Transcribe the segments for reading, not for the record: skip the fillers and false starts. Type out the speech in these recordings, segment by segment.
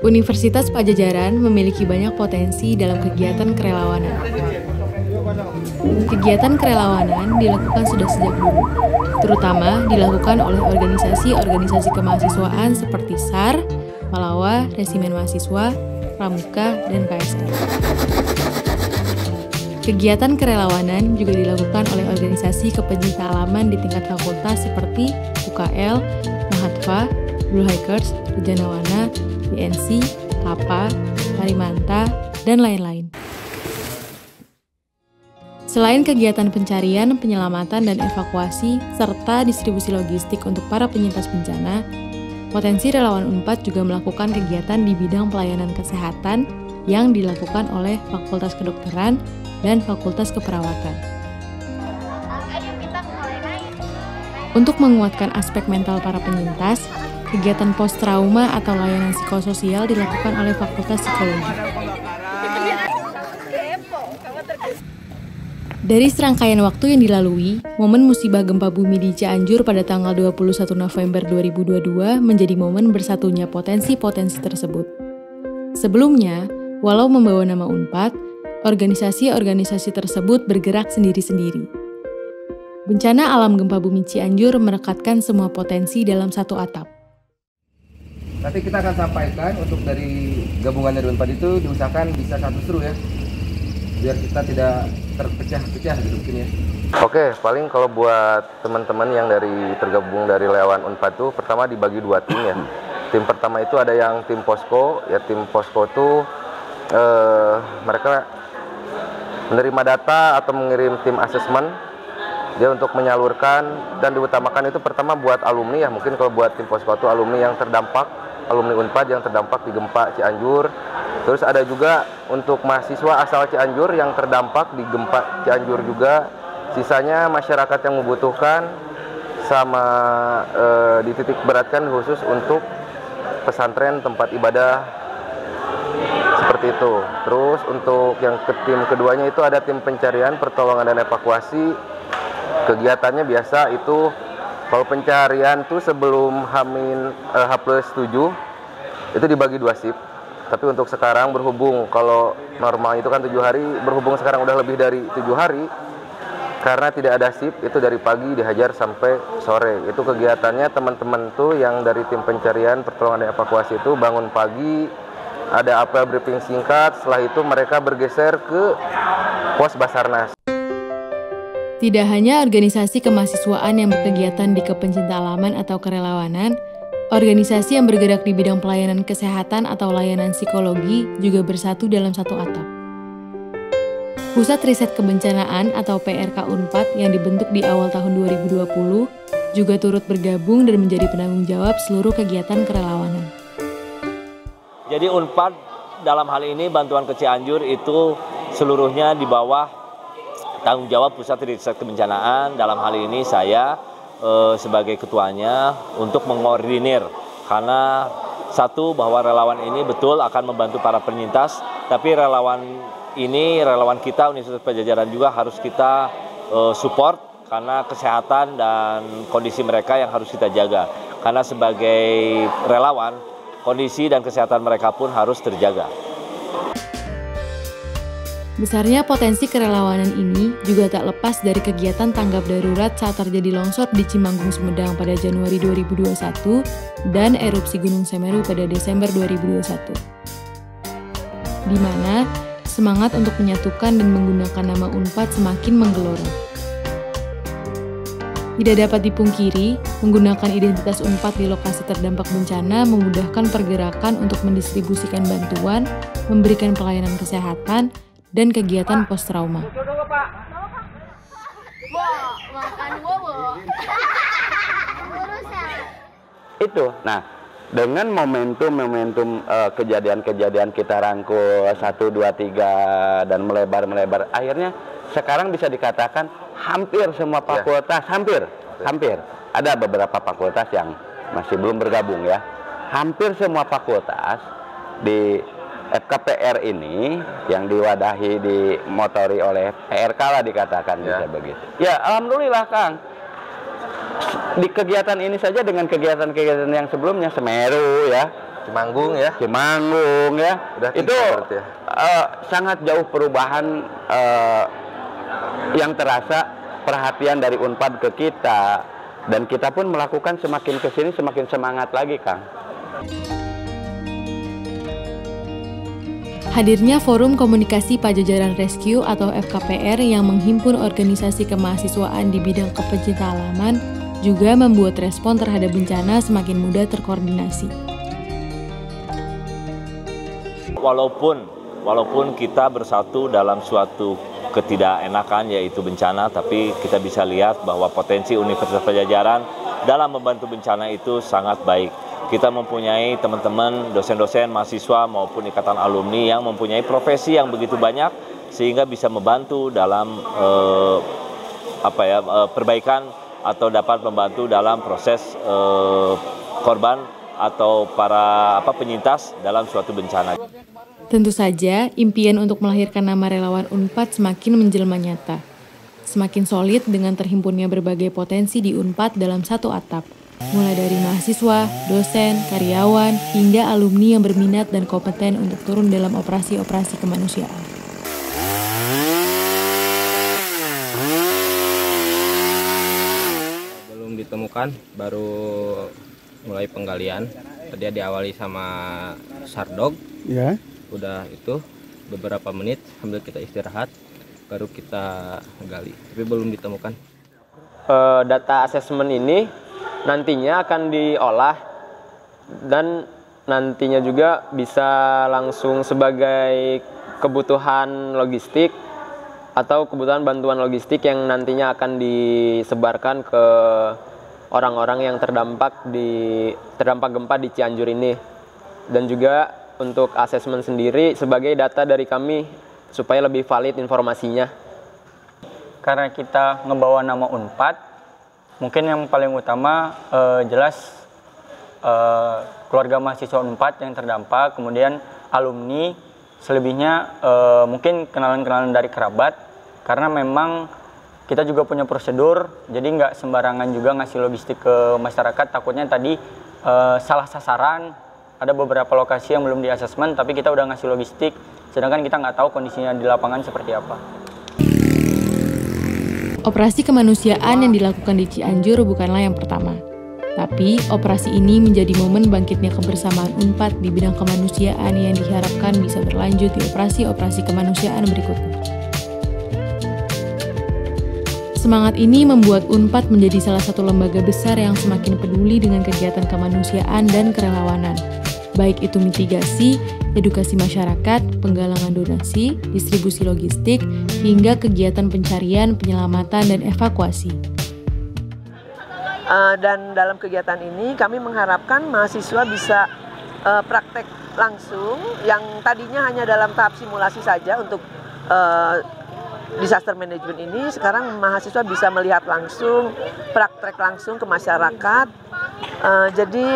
Universitas Padjadjaran memiliki banyak potensi dalam kegiatan kerelawanan. Kegiatan kerelawanan dilakukan sudah sejak dulu, terutama dilakukan oleh organisasi-organisasi kemahasiswaan seperti SAR, Palawa, Resimen Mahasiswa, Pramuka, dan KSR. Kegiatan kerelawanan juga dilakukan oleh organisasi kepencinta alaman di tingkat fakultas seperti UKL, Mahatva, Blue Hikers, Rejanawana, BNC, KAPA, Parimanta, dan lain-lain. Selain kegiatan pencarian, penyelamatan, dan evakuasi, serta distribusi logistik untuk para penyintas bencana, potensi relawan UNPAD juga melakukan kegiatan di bidang pelayanan kesehatan yang dilakukan oleh Fakultas Kedokteran dan Fakultas Keperawatan. Untuk menguatkan aspek mental para penyintas, kegiatan post-trauma atau layanan psikososial dilakukan oleh Fakultas Psikologi. Dari serangkaian waktu yang dilalui, momen musibah gempa bumi di Cianjur pada tanggal 21 November 2022 menjadi momen bersatunya potensi-potensi tersebut. Sebelumnya, walau membawa nama UNPAD, organisasi-organisasi tersebut bergerak sendiri-sendiri. Bencana alam gempa bumi Cianjur merekatkan semua potensi dalam satu atap. Nanti kita akan sampaikan untuk dari gabungan dari UNPAD itu diusahakan bisa satu seru ya, biar kita tidak terpecah-pecah gitu mungkin ya. Oke, paling kalau buat teman-teman yang tergabung dari relawan UNPAD itu pertama dibagi dua tim ya. Tim pertama itu ada yang tim posko, ya tim posko itu mereka menerima data atau mengirim tim asesmen dia untuk menyalurkan, dan diutamakan itu pertama buat alumni ya, mungkin kalau buat tim posko itu alumni yang terdampak, alumni UNPAD yang terdampak di gempa Cianjur. Terus ada juga untuk mahasiswa asal Cianjur yang terdampak di gempa Cianjur juga. Sisanya masyarakat yang membutuhkan sama dititik beratkan khusus untuk pesantren tempat ibadah seperti itu. Terus untuk yang tim keduanya itu ada tim pencarian, pertolongan, dan evakuasi. Kegiatannya biasa itu kalau pencarian tuh sebelum H+7 itu dibagi 2 shift. Tapi untuk sekarang berhubung kalau normal itu kan 7 hari, berhubung sekarang udah lebih dari 7 hari karena tidak ada shift, itu dari pagi dihajar sampai sore. Itu kegiatannya teman-teman tuh yang dari tim pencarian, pertolongan, dan evakuasi itu bangun pagi, ada apel briefing singkat, setelah itu mereka bergeser ke pos Basarnas. Tidak hanya organisasi kemahasiswaan yang berkegiatan di kepencinta alaman atau kerelawanan, organisasi yang bergerak di bidang pelayanan kesehatan atau layanan psikologi juga bersatu dalam satu atap. Pusat Riset Kebencanaan atau PRK UNPAD yang dibentuk di awal tahun 2020 juga turut bergabung dan menjadi penanggung jawab seluruh kegiatan kerelawanan. Jadi UNPAD dalam hal ini bantuan ke Cianjur itu seluruhnya di bawah tanggung jawab Pusat Riset Kebencanaan. Dalam hal ini saya sebagai ketuanya untuk mengordinir, karena satu bahwa relawan ini betul akan membantu para penyintas, tapi relawan kita Universitas Padjadjaran juga harus kita support karena kesehatan dan kondisi mereka yang harus kita jaga. Karena sebagai relawan, kondisi dan kesehatan mereka pun harus terjaga. Besarnya potensi kerelawanan ini juga tak lepas dari kegiatan tanggap darurat saat terjadi longsor di Cimanggung, Sumedang pada Januari 2021 dan erupsi Gunung Semeru pada Desember 2021. Di mana semangat untuk menyatukan dan menggunakan nama UNPAD semakin menggelora. Tidak dapat dipungkiri, menggunakan identitas UNPAD di lokasi terdampak bencana memudahkan pergerakan untuk mendistribusikan bantuan, memberikan pelayanan kesehatan, dan kegiatan post-trauma. Itu, nah dengan momentum kejadian-kejadian kita rangkul 1, 2, 3 dan melebar, akhirnya sekarang bisa dikatakan hampir semua fakultas, hampir ada beberapa fakultas yang masih belum bergabung ya. Hampir semua fakultas di FKPR ini yang diwadahi, dimotori oleh PRK lah dikatakan bisa begitu. Ya alhamdulillah Kang. Di kegiatan ini saja dengan kegiatan-kegiatan yang sebelumnya Semeru ya, Cimanggung ya. Cimanggung ya. Udah itu ya. Sangat jauh perubahan yang terasa, perhatian dari Unpad ke kita, dan kita pun melakukan semakin kesini semakin semangat lagi, Kang. Hadirnya Forum Komunikasi Pajajaran Rescue atau FKPR yang menghimpun organisasi kemahasiswaan di bidang kepencinta alaman juga membuat respon terhadap bencana semakin mudah terkoordinasi. Walaupun kita bersatu dalam suatu ketidakenakan yaitu bencana, tapi kita bisa lihat bahwa potensi Universitas Pajajaran dalam membantu bencana itu sangat baik. Kita mempunyai teman-teman, dosen-dosen, mahasiswa maupun ikatan alumni yang mempunyai profesi yang begitu banyak sehingga bisa membantu dalam perbaikan atau dapat membantu dalam proses korban atau para penyintas dalam suatu bencana. Tentu saja, impian untuk melahirkan nama relawan Unpad semakin menjelma nyata. Semakin solid dengan terhimpunnya berbagai potensi di Unpad dalam satu atap. Mulai dari mahasiswa, dosen, karyawan, hingga alumni yang berminat dan kompeten untuk turun dalam operasi-operasi kemanusiaan. Belum ditemukan, baru mulai penggalian. Tadi diawali sama Sardog. Ya. Udah itu beberapa menit sambil kita istirahat, baru kita gali. Tapi belum ditemukan. Data asesmen ini nantinya akan diolah dan nantinya juga bisa langsung sebagai kebutuhan logistik atau kebutuhan bantuan logistik yang nantinya akan disebarkan ke orang-orang yang terdampak gempa di Cianjur ini. Dan juga untuk asesmen sendiri sebagai data dari kami supaya lebih valid informasinya. Karena kita ngebawa nama Unpad, mungkin yang paling utama jelas keluarga mahasiswa Unpad yang terdampak, kemudian alumni, selebihnya mungkin kenalan-kenalan dari kerabat, karena memang kita juga punya prosedur, jadi nggak sembarangan juga ngasih logistik ke masyarakat, takutnya tadi salah sasaran, ada beberapa lokasi yang belum di asesmen, tapi kita udah ngasih logistik, sedangkan kita nggak tahu kondisinya di lapangan seperti apa. Operasi kemanusiaan yang dilakukan di Cianjur bukanlah yang pertama. Tapi, operasi ini menjadi momen bangkitnya kebersamaan Unpad di bidang kemanusiaan yang diharapkan bisa berlanjut di operasi-operasi kemanusiaan berikutnya. Semangat ini membuat Unpad menjadi salah satu lembaga besar yang semakin peduli dengan kegiatan kemanusiaan dan kerelawanan, baik itu mitigasi, edukasi masyarakat, penggalangan donasi, distribusi logistik, hingga kegiatan pencarian, penyelamatan, dan evakuasi. Dan dalam kegiatan ini kami mengharapkan mahasiswa bisa praktek langsung yang tadinya hanya dalam tahap simulasi saja untuk disaster management ini, sekarang mahasiswa bisa melihat langsung, praktek langsung ke masyarakat. Jadi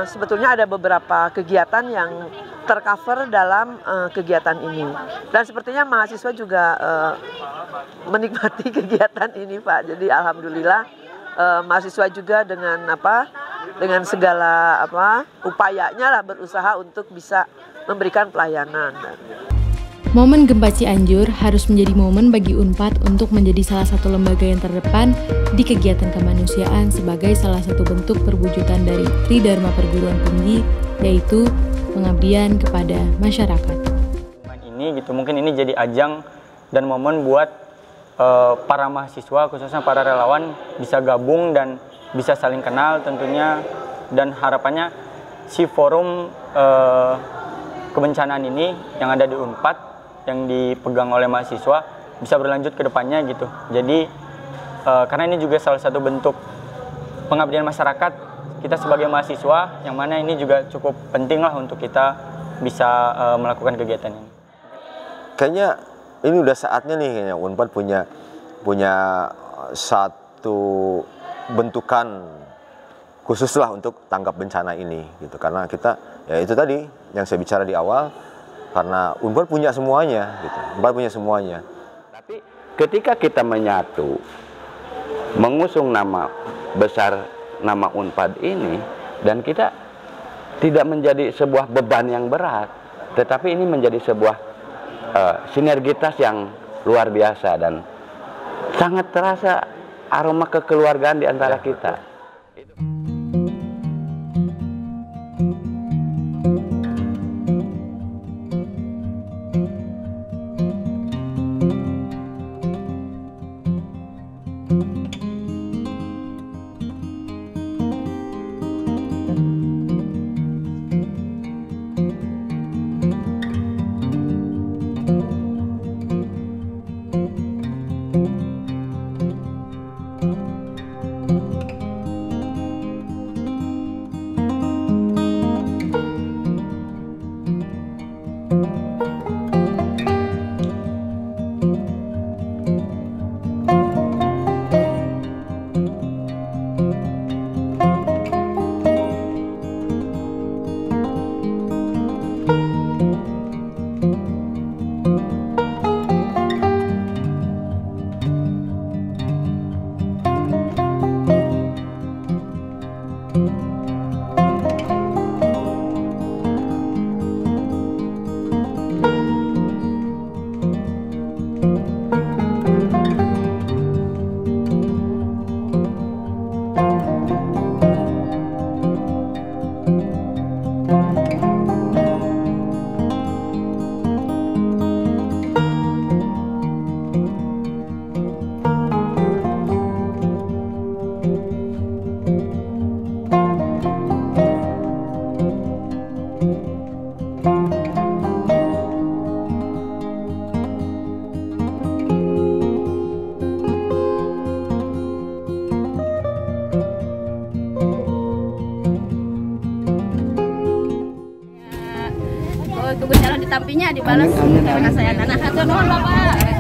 sebetulnya ada beberapa kegiatan yang tercover dalam kegiatan ini. Dan sepertinya mahasiswa juga menikmati kegiatan ini, Pak. Jadi alhamdulillah mahasiswa juga dengan segala upayanya lah berusaha untuk bisa memberikan pelayanan. Momen gempa Cianjur harus menjadi momen bagi Unpad untuk menjadi salah satu lembaga yang terdepan di kegiatan kemanusiaan sebagai salah satu bentuk perwujudan dari Tridharma Perguruan Tinggi, yaitu pengabdian kepada masyarakat. Ini mungkin ini jadi ajang dan momen buat para mahasiswa, khususnya para relawan bisa gabung dan bisa saling kenal tentunya, dan harapannya si forum kebencanaan ini yang ada di Unpad yang dipegang oleh mahasiswa bisa berlanjut ke depannya gitu. Jadi karena ini juga salah satu bentuk pengabdian masyarakat kita sebagai mahasiswa, yang mana ini juga cukup penting lah untuk kita bisa melakukan kegiatan ini. Kayaknya ini udah saatnya nih kayaknya Unpad punya satu bentukan khusus lah untuk tanggap bencana ini gitu. Karena kita ya itu tadi yang saya bicara di awal, karena Unpad punya semuanya gitu. Unpad punya semuanya. Tapi ketika kita menyatu mengusung nama besar nama Unpad ini, dan kita tidak menjadi sebuah beban yang berat, tetapi ini menjadi sebuah sinergitas yang luar biasa dan sangat terasa aroma kekeluargaan di antara kita. Tunggu jalan ditampinya dibalas. Terima kasih anak-anak. Hatur nuhun Bapak.